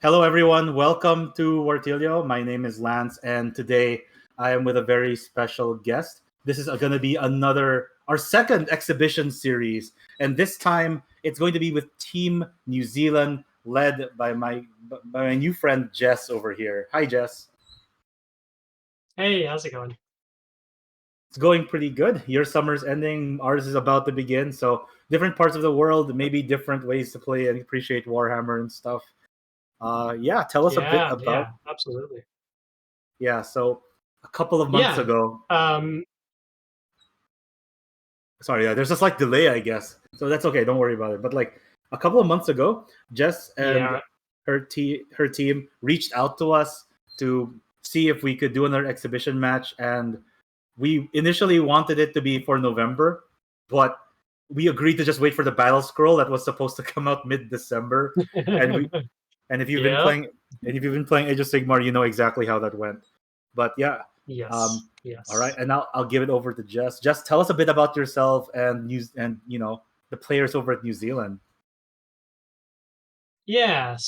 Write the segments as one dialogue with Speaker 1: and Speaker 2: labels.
Speaker 1: Hello, everyone. Welcome to Wartilyo. My name is Lance, and today I am with a very special guest. This is going to be our second exhibition series, and this time it's going to be with Team New Zealand, led by my new friend Jess over here. Hi, Jess.
Speaker 2: Hey, how's it going?
Speaker 1: It's going pretty good. Your summer's ending, ours is about to begin. So different parts of the world, maybe different ways to play and appreciate Warhammer and stuff. Yeah, tell us a bit about.
Speaker 2: Yeah, absolutely.
Speaker 1: Yeah, so a couple of months
Speaker 2: Yeah.
Speaker 1: ago.
Speaker 2: Um,
Speaker 1: Sorry, there's a slight delay, I guess. So that's okay. Don't worry about it. But like a couple of months ago, Jess and
Speaker 2: yeah.
Speaker 1: her team reached out to us to see if we could do another exhibition match, and we initially wanted it to be for November, but we agreed to just wait for the battle scroll that was supposed to come out mid-December, and we and if you've been
Speaker 2: Yep.
Speaker 1: playing and if you've been playing Age of Sigmar, you know exactly how that went. But yeah,
Speaker 2: Yes.
Speaker 1: um, all right,
Speaker 2: Yes.
Speaker 1: and now I'll give it over to Jess. Jess, tell us a bit about yourself and the players over at New Zealand.
Speaker 2: Yeah.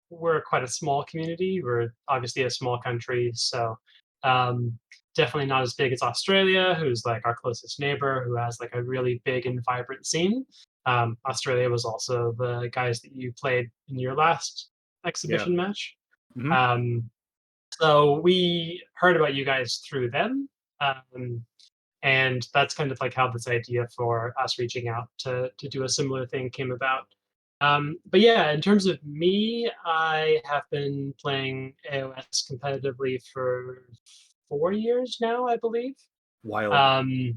Speaker 2: We're quite a small community. We're obviously a small country, so um, definitely not as big as Australia, who's like our closest neighbor, who has like a really big and vibrant scene. Australia was also the guys that you played in your last
Speaker 1: Yeah.
Speaker 2: exhibition match.
Speaker 1: Hmm.
Speaker 2: Um, So we heard about you guys through them. Um, and that's kind of like how this idea for us reaching out to do a similar thing came about. But yeah, in terms of me, I have been playing AOS competitively for 4 years now, I believe.
Speaker 1: Wild.
Speaker 2: Um,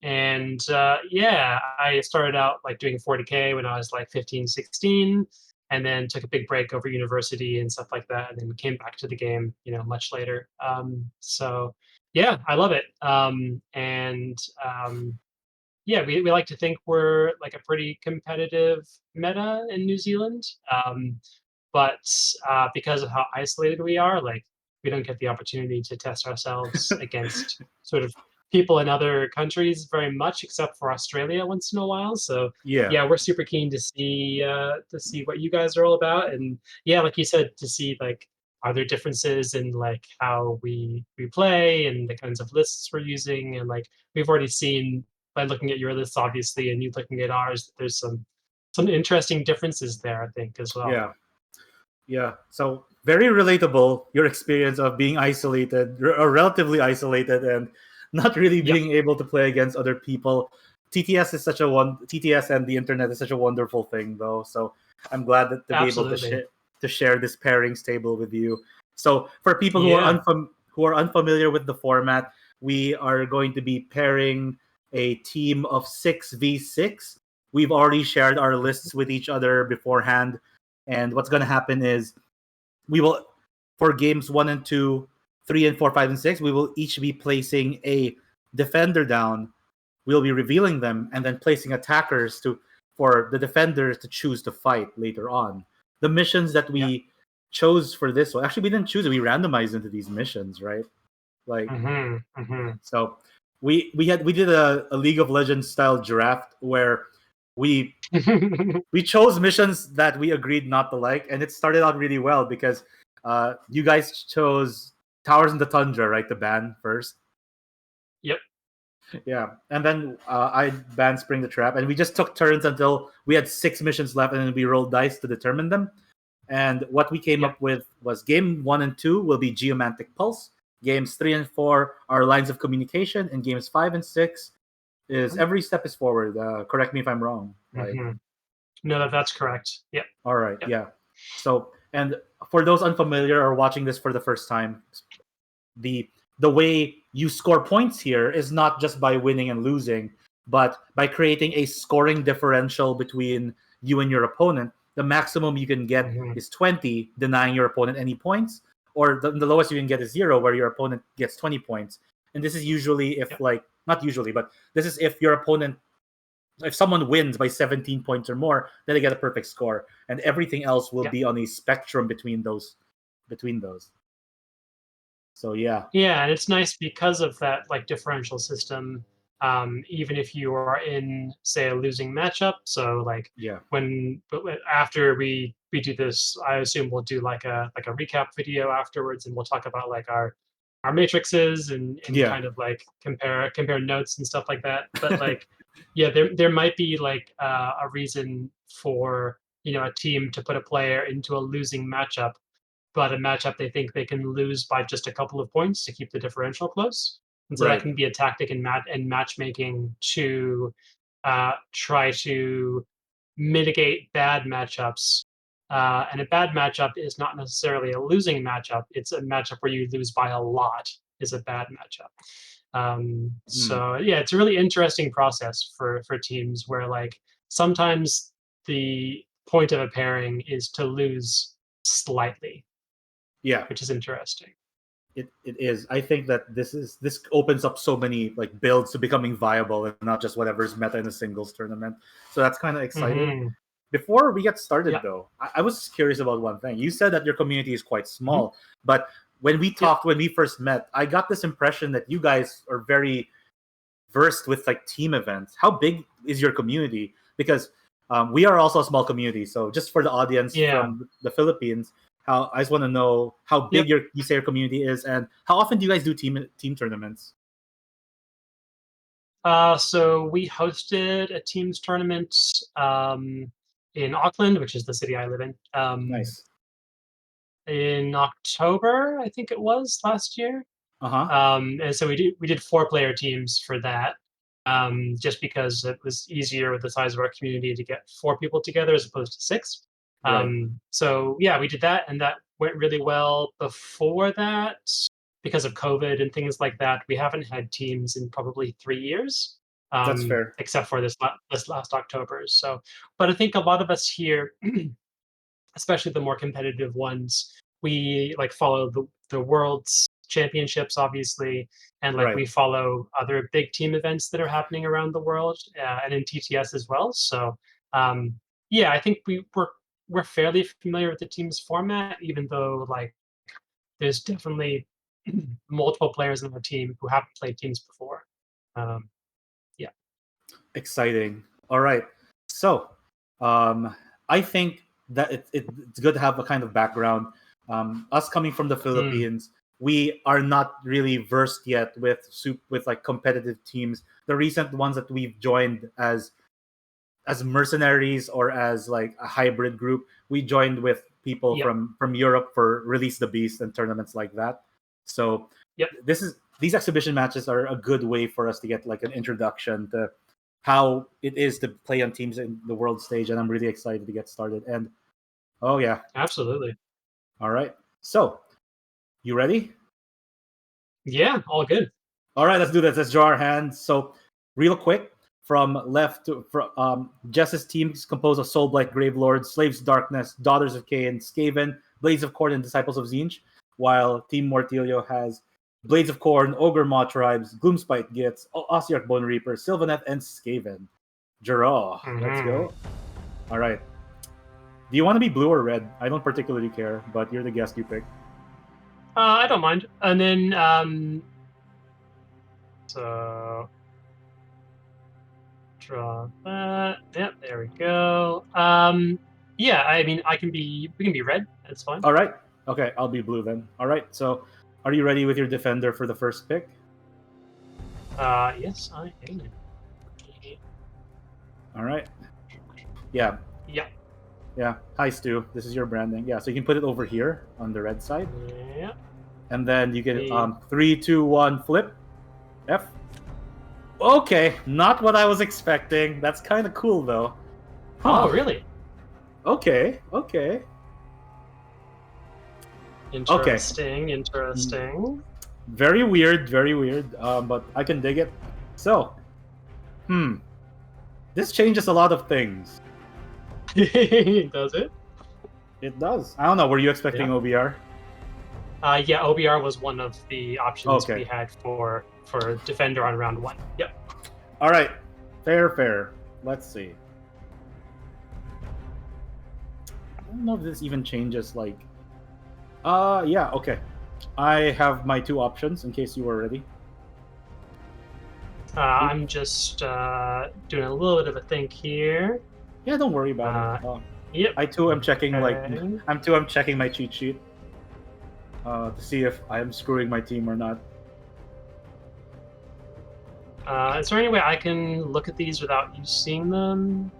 Speaker 2: yeah, I started out like doing 40K when I was like 15, 16, and then took a big break over university and stuff like that, and then came back to the game, much later. Yeah, I love it. Yeah, we like to think we're like a pretty competitive meta in New Zealand. But because of how isolated we are, like we don't get the opportunity to test ourselves against sort of people in other countries very much, except for Australia once in a while. So
Speaker 1: Yeah.
Speaker 2: yeah, we're super keen to see what you guys are all about, and yeah, like you said, to see like are there differences in like how we play and the kinds of lists we're using, and like we've already seen by looking at your lists, obviously, and you looking at ours, that there's some interesting differences there, I think, as well.
Speaker 1: Yeah. Yeah. So very relatable, your experience of being isolated or relatively isolated and not really
Speaker 2: Yep,
Speaker 1: being able to play against other people. TTS and the internet is such a wonderful thing, though. So I'm glad to be able to
Speaker 2: absolutely.
Speaker 1: share this pairings table with you. So for people
Speaker 2: Yeah.
Speaker 1: who are unfamiliar with the format, we are going to be pairing a team of 6v6. We've already shared our lists with each other beforehand, and what's going to happen is we will, for games 1 and 2, 3 and 4, 5 and 6, we will each be placing a defender down. We'll be revealing them and then placing attackers for the defenders to choose to fight later on. The missions that
Speaker 2: Yeah.
Speaker 1: we chose for this one, actually we didn't choose it, we randomized into these missions, right? Like,
Speaker 2: Mhm. Mhm.
Speaker 1: so we did a League of Legends style draft where we we chose missions that we agreed not to like, and it started out really well because you guys chose Towers in the Tundra, right? The ban first.
Speaker 2: Yep.
Speaker 1: Yeah, and then I banned Spring the Trap, and we just took turns until we had 6 missions left, and then we rolled dice to determine them. And what we came
Speaker 2: Yep.
Speaker 1: up with was game 1 and 2 will be Geomantic Pulse. Games 3 and 4 are lines of communication, and games 5 and 6 is every step is forward. Correct me if I'm wrong. Like,
Speaker 2: Mhm. No, that's correct. Yep.
Speaker 1: all right,
Speaker 2: Yep.
Speaker 1: yeah. So, and for those unfamiliar or watching this for the first time, the the way you score points here is not just by winning and losing, but by creating a scoring differential between you and your opponent. The maximum you can get
Speaker 2: Mhm.
Speaker 1: is 20, denying your opponent any points, or the lowest you can get is 0, where your opponent gets 20 points. And this is usually if,
Speaker 2: Yep.
Speaker 1: like, not usually, but this is if your opponent, if someone wins by 17 points or more, then they get a perfect score, and everything else will
Speaker 2: Yep.
Speaker 1: be on a spectrum between those. So yeah.
Speaker 2: Yeah, and it's nice because of that like differential system. even if you are in, say, a losing matchup. So like
Speaker 1: Yeah.
Speaker 2: after we do this, I assume we'll do like a recap video afterwards, and we'll talk about like our matrices and
Speaker 1: Yeah.
Speaker 2: kind of like compare notes and stuff like that. But like, yeah, there might be like a reason for a team to put a player into a losing matchup, but a matchup they think they can lose by just a couple of points to keep the differential close. And so that
Speaker 1: Right.
Speaker 2: can be a tactic in matchmaking to try to mitigate bad matchups. And a bad matchup is not necessarily a losing matchup. It's a matchup where you lose by a lot is a bad matchup.
Speaker 1: Hmm.
Speaker 2: So yeah, it's a really interesting process for teams where like sometimes the point of a pairing is to lose slightly,
Speaker 1: Yeah.
Speaker 2: which is interesting.
Speaker 1: It is. I think that this opens up so many like builds to becoming viable and not just whatever's meta in a singles tournament. So that's kind of exciting.
Speaker 2: Hmm.
Speaker 1: Before we get started,
Speaker 2: Yeah.
Speaker 1: though, I was curious about one thing. You said that your community is quite
Speaker 2: Mhm.
Speaker 1: small, but when we
Speaker 2: Yep.
Speaker 1: talked when we first met, I got this impression that you guys are very versed with like team events. How big is your community? Because we are also a small community. So just for the audience
Speaker 2: Yeah.
Speaker 1: from the Philippines, how I just want to know how big
Speaker 2: Yep.
Speaker 1: you say your community is, and how often do you guys do team tournaments?
Speaker 2: So we hosted a teams tournament in Auckland, which is the city I live
Speaker 1: Nice.
Speaker 2: in October, I think it was last year.
Speaker 1: Uh huh.
Speaker 2: And so we did 4-player teams for that, just because it was easier with the size of our community to get 4 people together as opposed to 6.
Speaker 1: Right.
Speaker 2: So yeah, we did that, and that went really well. Before that, because of COVID and things like that, we haven't had teams in probably 3 years,
Speaker 1: That's fair.
Speaker 2: except for this last October. So, but I think a lot of us here, especially the more competitive ones, we like follow the world's championships, obviously, and like
Speaker 1: Right.
Speaker 2: we follow other big team events that are happening around the world, and in TTS as well. So um, yeah, I think we're fairly familiar with the team's format, even though like there's definitely multiple players on our team who haven't played teams before. Um, yeah.
Speaker 1: Exciting. All right. So, I think that it's good to have a kind of background. Us coming from the
Speaker 2: Mm,
Speaker 1: Philippines, we are not really versed yet with with like competitive teams. The recent ones that we've joined as mercenaries or as like a hybrid group, we joined with people
Speaker 2: yep.
Speaker 1: from Europe for Release the Beast and tournaments like that. So
Speaker 2: Yep.
Speaker 1: these exhibition matches are a good way for us to get like an introduction to how it is to play on teams in the world stage, and I'm really excited to get started. And oh yeah,
Speaker 2: Absolutely.
Speaker 1: all right. So you ready?
Speaker 2: Yeah. All good.
Speaker 1: All right, let's do this. Let's draw our hands. So, real quick, from left to Jess's team is composed of Soulblight, Gravelords, Slaves of Darkness, Daughters of Cain, Skaven, Blades of Corn, and Disciples of Zinj, while Team Wartilyo has Blades of Corn, Ogre Maw Tribes, Gloomspite Gits, Ossiarch Bone Reaper, Sylvaneth, and Skaven. Draw. Let's
Speaker 2: Hmm.
Speaker 1: go. All right. Do you want to be blue or red? I don't particularly care, but you're the guest you pick.
Speaker 2: I don't mind. And then so draw that. Yep, there we go. Yeah, I mean, we can be red. That's fine.
Speaker 1: All right. Okay, I'll be blue then. All right. So, are you ready with your defender for the first pick?
Speaker 2: Yes, I am.
Speaker 1: All right. Yeah.
Speaker 2: Yep.
Speaker 1: Yeah. Hi, Stu. This is your branding. Yeah. So you can put it over here on the red side,
Speaker 2: Yep.
Speaker 1: and then you get
Speaker 2: The,
Speaker 1: 3, 2, 1, flip. F. Okay. Not what I was expecting. That's kind of cool though.
Speaker 2: oh,
Speaker 1: Huh.
Speaker 2: really?
Speaker 1: Okay. Okay. Okay.
Speaker 2: Interesting. Interesting.
Speaker 1: Very weird. Very weird. But I can dig it. So, hmm. This changes a lot of things.
Speaker 2: Does it?
Speaker 1: It does. I don't know. Were you expecting
Speaker 2: Yeah.
Speaker 1: OBR?
Speaker 2: Yeah. OBR was one of the options
Speaker 1: Okay.
Speaker 2: we had for defender on round 1. Yep.
Speaker 1: All right. Fair, fair. Let's see. I don't know if this even changes, like... yeah, okay. I have my 2 options in case you were ready.
Speaker 2: I'm just doing a little bit of a think here.
Speaker 1: Yeah, don't worry about it.
Speaker 2: Yep.
Speaker 1: I too am checking
Speaker 2: Okay.
Speaker 1: I'm checking my cheat sheet to see if I am screwing my team or not.
Speaker 2: Is there any way I can look at these without you seeing them?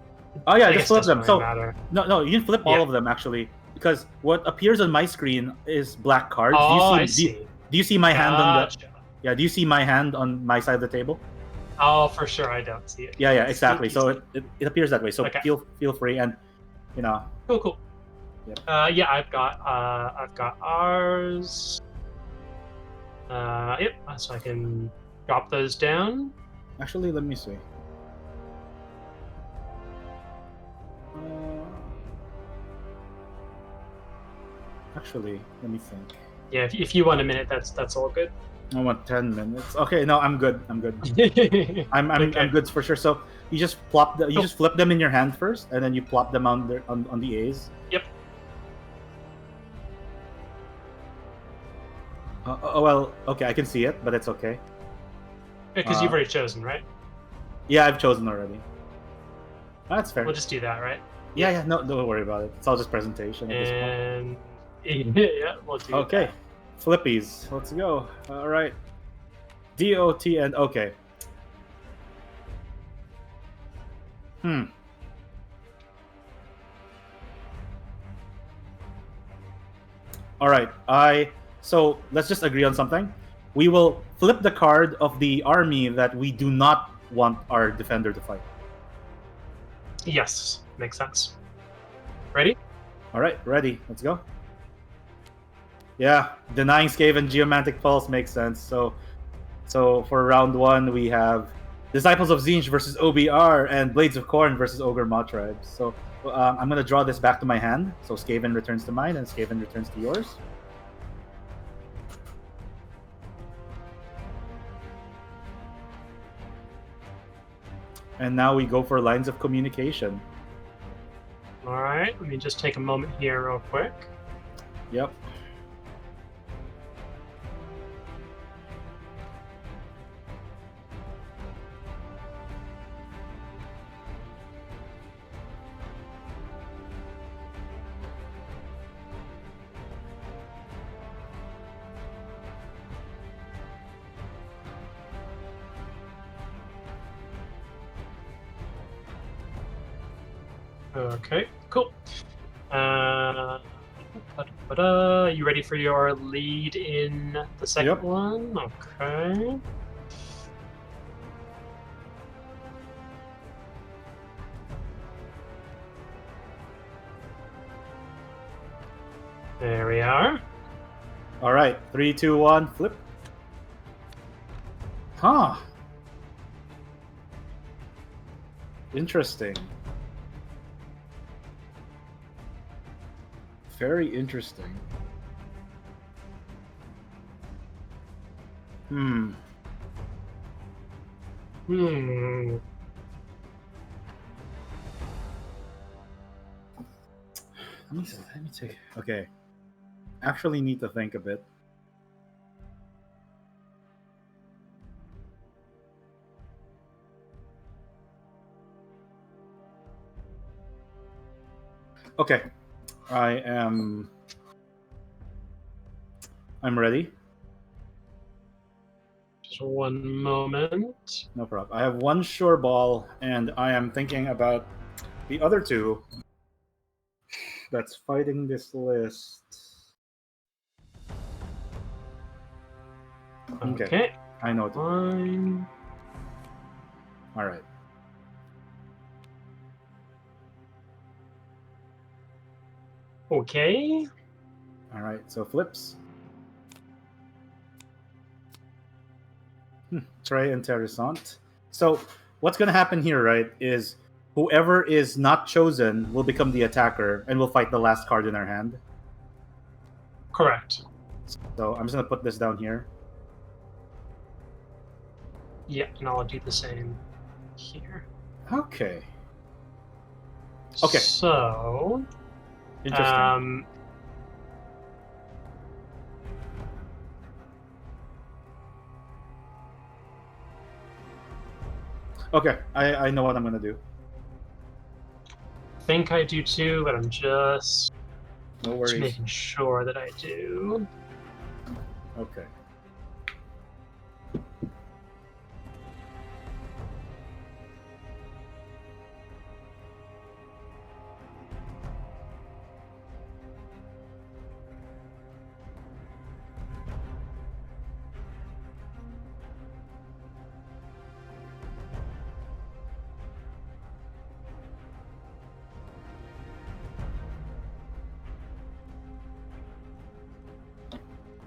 Speaker 1: Oh yeah,
Speaker 2: I
Speaker 1: just
Speaker 2: guess it
Speaker 1: flip
Speaker 2: doesn't
Speaker 1: them.
Speaker 2: really
Speaker 1: So
Speaker 2: matter.
Speaker 1: no, you can flip all
Speaker 2: Yeah.
Speaker 1: of them actually, because what appears on my screen is black cards. Do you
Speaker 2: Oh,
Speaker 1: see?
Speaker 2: I see.
Speaker 1: Do you see my hand on the?
Speaker 2: Gotcha.
Speaker 1: Yeah. Do you see my hand on my side of the table?
Speaker 2: Oh, for sure, I don't see it.
Speaker 1: Yeah,
Speaker 2: Sneaky,
Speaker 1: exactly. So
Speaker 2: sneaky.
Speaker 1: it appears that way. So
Speaker 2: Okay.
Speaker 1: feel free, and you know.
Speaker 2: Cool.
Speaker 1: Yep.
Speaker 2: Yeah, I've got ours. Yep. So I can drop those down.
Speaker 1: Actually, let me see. Actually, let me think.
Speaker 2: Yeah, if you want a minute, that's all good.
Speaker 1: I want 10 minutes. Okay, no, I'm good. I'm good. I'm
Speaker 2: Okay.
Speaker 1: good for sure. So you just just flip them in your hand first, and then you plop them on the A's.
Speaker 2: Yep.
Speaker 1: Oh well, okay, I can see it, but it's okay.
Speaker 2: Because you've already chosen, right?
Speaker 1: Yeah, I've chosen already. That's fair.
Speaker 2: We'll just do that, right?
Speaker 1: Yeah. No, don't worry about it. It's all just presentation at this point.
Speaker 2: And yeah, we'll do
Speaker 1: Okay,
Speaker 2: that.
Speaker 1: flippies. Let's go. All right. DOT and okay. All right. So let's just agree on something. We will flip the card of the army that we do not want our defender to fight.
Speaker 2: Yes, makes sense. Ready?
Speaker 1: All right, ready. Let's go. Yeah, denying Scave and Geomantic Pulse makes sense. So for round one, we have Disciples of Zinj versus OBR and Blades of Corn versus Ogre Maw Tribes. So I'm going to draw this back to my hand. So Skaven returns to mine and Skaven returns to yours. And now we go for lines of communication.
Speaker 2: All right, let me just take a moment here real quick.
Speaker 1: Yep.
Speaker 2: Okay, cool. You ready for your lead in the second one? Okay. There we are.
Speaker 1: All right, 3, 2, 1, flip. Huh. Interesting. Very interesting.
Speaker 2: Hmm.
Speaker 1: Let me take. Okay. Actually, need to think a bit. Okay. I'm ready.
Speaker 2: Just one moment.
Speaker 1: No problem. I have one sure ball, and I am thinking about the other two that's fighting this list.
Speaker 2: Okay.
Speaker 1: I know.
Speaker 2: Fine.
Speaker 1: All right.
Speaker 2: Okay.
Speaker 1: All right. So flips. Très interessant. So what's going to happen here, right, is whoever is not chosen will become the attacker and will fight the last card in our hand.
Speaker 2: Correct.
Speaker 1: So I'm just going to put this down here.
Speaker 2: Yeah, and I'll do the same here.
Speaker 1: Okay.
Speaker 2: So,
Speaker 1: interesting. Okay, I know what I'm gonna do.
Speaker 2: Think I do too, but I'm just
Speaker 1: No worries.
Speaker 2: making sure that I do.
Speaker 1: Okay.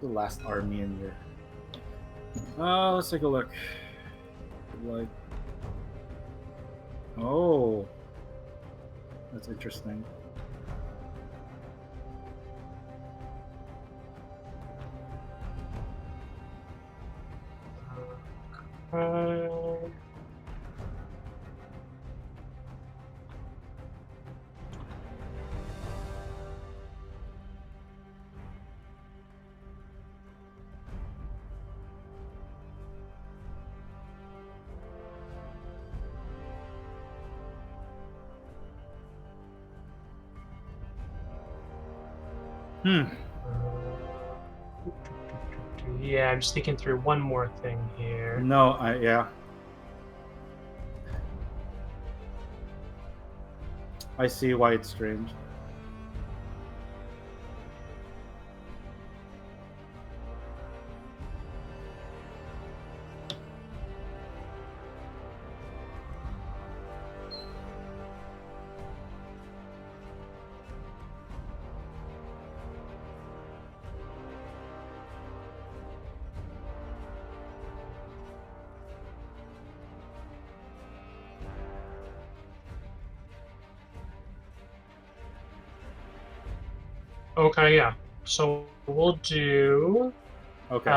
Speaker 1: The last army in here. Let's take a look. Like, oh, that's interesting.
Speaker 2: Uh,
Speaker 1: Hmm.
Speaker 2: Yeah, I'm just thinking through one more thing here.
Speaker 1: No, yeah. I see why it's strange.
Speaker 2: Okay, yeah. So we'll do.
Speaker 1: Okay,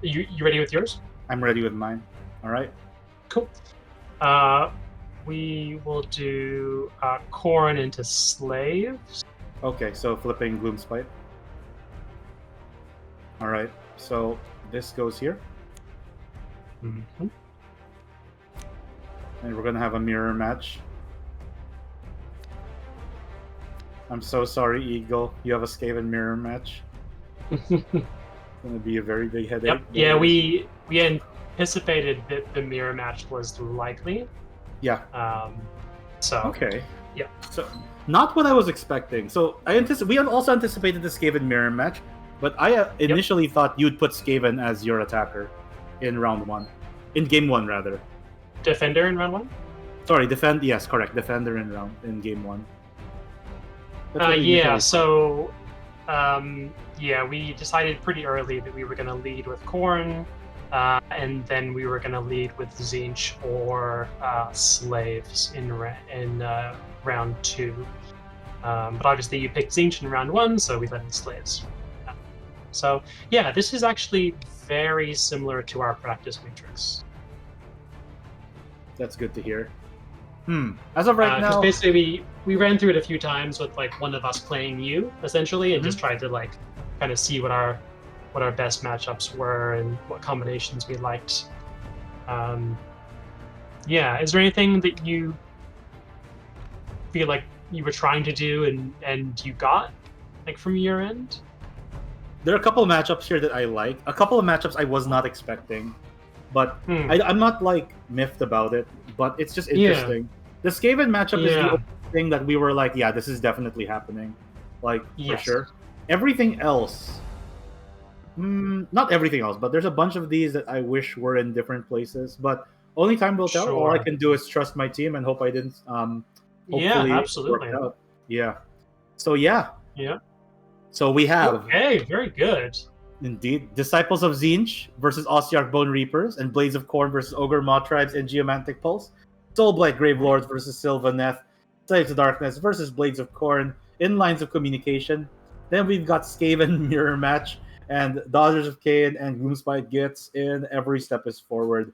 Speaker 2: You ready with yours?
Speaker 1: I'm ready with mine. All right.
Speaker 2: Cool. We will do corn into slaves.
Speaker 1: Okay, so flipping Gloomspite. All right. So this goes here,
Speaker 2: Mm-hmm.
Speaker 1: and we're gonna have a mirror match. I'm so sorry, Eagle. You have a Skaven mirror match. It's gonna be a very big headache.
Speaker 2: Yep. Yeah, we anticipated that the mirror match was likely.
Speaker 1: Yeah.
Speaker 2: So
Speaker 1: Okay.
Speaker 2: yeah.
Speaker 1: So not what I was expecting. So we had also anticipated the Skaven mirror match, but I initially thought you'd put Skaven as your attacker in round one, in game one rather.
Speaker 2: Defender in round one.
Speaker 1: Sorry, defend. Yes, correct. Defender in game one. That's what we
Speaker 2: Yeah.
Speaker 1: usually
Speaker 2: So yeah, we decided pretty early that we were going to lead with corn. And then we were going to lead with Zinch or slaves in round two. But obviously, you picked Zinch in round one, so we led with slaves. So yeah, this is actually very similar to our practice matrix.
Speaker 1: That's good to hear. As of right
Speaker 2: Because
Speaker 1: now,
Speaker 2: basically we ran through it a few times with like one of us playing you essentially, and just tried to like kind of see what our best matchups were and what combinations we liked. Yeah, is there anything that you feel like you were trying to do and you got like from your end?
Speaker 1: there are a couple of matchups here that I like. A couple of matchups I was not expecting, but I'm not like miffed about it. But it's just interesting. The Skaven matchup is the only thing that we were like, yeah, this is definitely happening, like for sure. Everything else, not everything else, but there's a bunch of these that I wish were in different places. But only time will tell. All I can do is trust my team and hope I didn't. Hopefully,
Speaker 2: absolutely.
Speaker 1: it worked out. Yeah. So yeah.
Speaker 2: Yeah.
Speaker 1: So we have
Speaker 2: very good.
Speaker 1: Indeed, Disciples of Zinch versus Ossiarch Bone Reapers, and Blades of Corn versus Ogre Maw Tribes and Geomantic Pulse. Soulblight Grave Lords versus Sylvaneth. Slaves of Darkness versus Blades of Corn in Lines of Communication. Then we've got Skaven Mirror Match and Daughters of Cain and Gloomspite Gits in Every Step is Forward.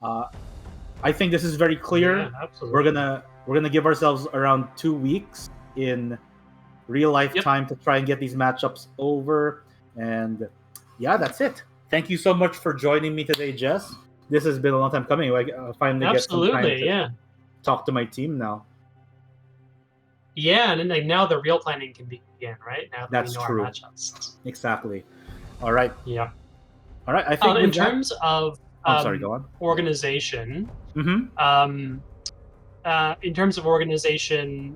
Speaker 1: I think this is very clear.
Speaker 2: Yeah, absolutely.
Speaker 1: We're gonna give ourselves around 2 weeks in real life time to try and get these matchups over. And yeah, that's it. Thank you so much for joining me today, Jess. this has been a long time coming. Like, finally get some time
Speaker 2: Absolutely,
Speaker 1: to
Speaker 2: yeah.
Speaker 1: talk to my team now.
Speaker 2: Yeah, and then like now the real planning can begin, right? Now that we
Speaker 1: That's
Speaker 2: know our
Speaker 1: true.
Speaker 2: matchups.
Speaker 1: Exactly. All right.
Speaker 2: Yeah.
Speaker 1: All right. I think
Speaker 2: In
Speaker 1: with that.
Speaker 2: terms of
Speaker 1: Oh, I'm sorry. Go on.
Speaker 2: organization,
Speaker 1: Mm-hmm.
Speaker 2: in terms of organization,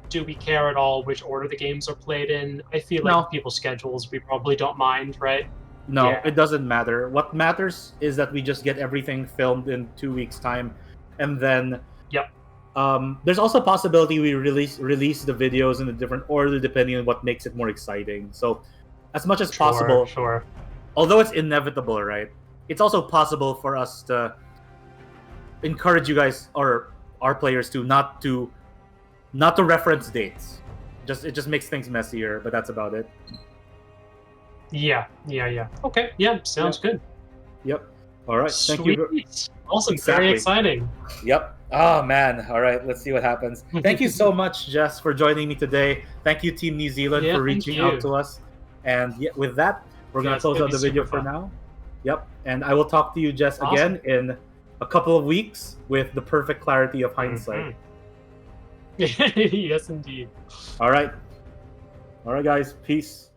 Speaker 2: do we care at all which order the games are played in? I feel like
Speaker 1: No.
Speaker 2: people's schedules, we probably don't mind, right?
Speaker 1: No,
Speaker 2: Yeah.
Speaker 1: it doesn't matter. What matters is that we just get everything filmed in 2 weeks' time, and then
Speaker 2: Yep.
Speaker 1: there's also a possibility we release the videos in a different order depending on what makes it more exciting. So, as much as
Speaker 2: Sure.
Speaker 1: possible,
Speaker 2: Sure.
Speaker 1: although it's inevitable, right? It's also possible for us to encourage you guys or our players to not to reference dates. It just makes things messier, but that's about it.
Speaker 2: Yeah. Yeah. Yeah. Okay. Yeah. Sounds
Speaker 1: Yep.
Speaker 2: good.
Speaker 1: Yep. All right. Thank
Speaker 2: Sweet.
Speaker 1: you.
Speaker 2: Awesome. Very
Speaker 1: Exactly.
Speaker 2: exciting.
Speaker 1: Yep. Oh man. All right. Let's see what happens. Thank you so much, Jess, for joining me today. Thank you, Team New Zealand,
Speaker 2: Yeah.
Speaker 1: for
Speaker 2: Thank
Speaker 1: reaching out
Speaker 2: you.
Speaker 1: to us. And yeah, with that, we're
Speaker 2: Yeah.
Speaker 1: gonna
Speaker 2: It's
Speaker 1: close
Speaker 2: gonna
Speaker 1: out
Speaker 2: be
Speaker 1: the video
Speaker 2: super
Speaker 1: for
Speaker 2: fun.
Speaker 1: now. Yep. And I will talk to you, Jess,
Speaker 2: Awesome.
Speaker 1: again in a couple of weeks with the perfect clarity of hindsight.
Speaker 2: Mhm. Yes, indeed.
Speaker 1: All right. All right, guys. Peace.